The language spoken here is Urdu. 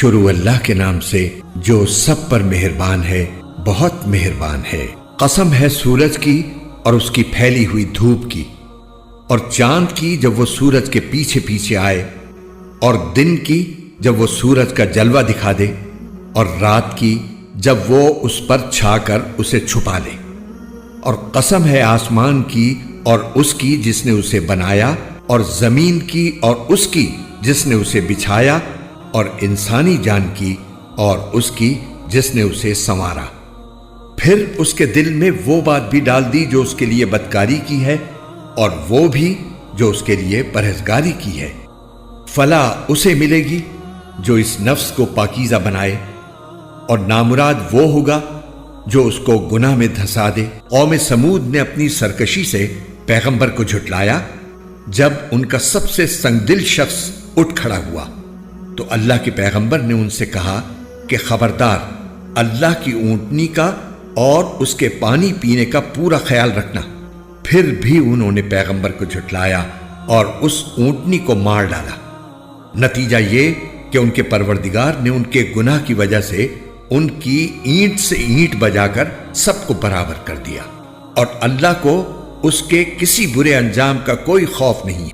شروع اللہ کے نام سے جو سب پر مہربان ہے، بہت مہربان ہے۔ قسم ہے سورج کی اور اس کی پھیلی ہوئی دھوپ کی، اور چاند کی جب وہ سورج کے پیچھے پیچھے آئے، اور دن کی جب وہ سورج کا جلوہ دکھا دے، اور رات کی جب وہ اس پر چھا کر اسے چھپا لے۔ اور قسم ہے آسمان کی اور اس کی جس نے اسے بنایا، اور زمین کی اور اس کی جس نے اسے بچھایا، اور انسانی جان کی اور اس کی جس نے اسے سنوارا۔ پھر اس کے دل میں وہ بات بھی ڈال دی جو اس کے لیے بدکاری کی ہے، اور وہ بھی جو اس کے لیے پرہیزگاری کی ہے۔ فلاح اسے ملے گی جو اس نفس کو پاکیزہ بنائے، اور نامراد وہ ہوگا جو اس کو گناہ میں دھسا دے۔ قوم سمود نے اپنی سرکشی سے پیغمبر کو جھٹلایا جب ان کا سب سے سنگدل شخص اٹھ کھڑا ہوا، تو اللہ کے پیغمبر نے ان سے کہا کہ خبردار، اللہ کی اونٹنی کا اور اس کے پانی پینے کا پورا خیال رکھنا۔ پھر بھی انہوں نے پیغمبر کو جھٹلایا اور اس اونٹنی کو مار ڈالا۔ نتیجہ یہ کہ ان کے پروردگار نے ان کے گناہ کی وجہ سے ان کی اینٹ سے اینٹ بجا کر سب کو برابر کر دیا، اور اللہ کو اس کے کسی برے انجام کا کوئی خوف نہیں۔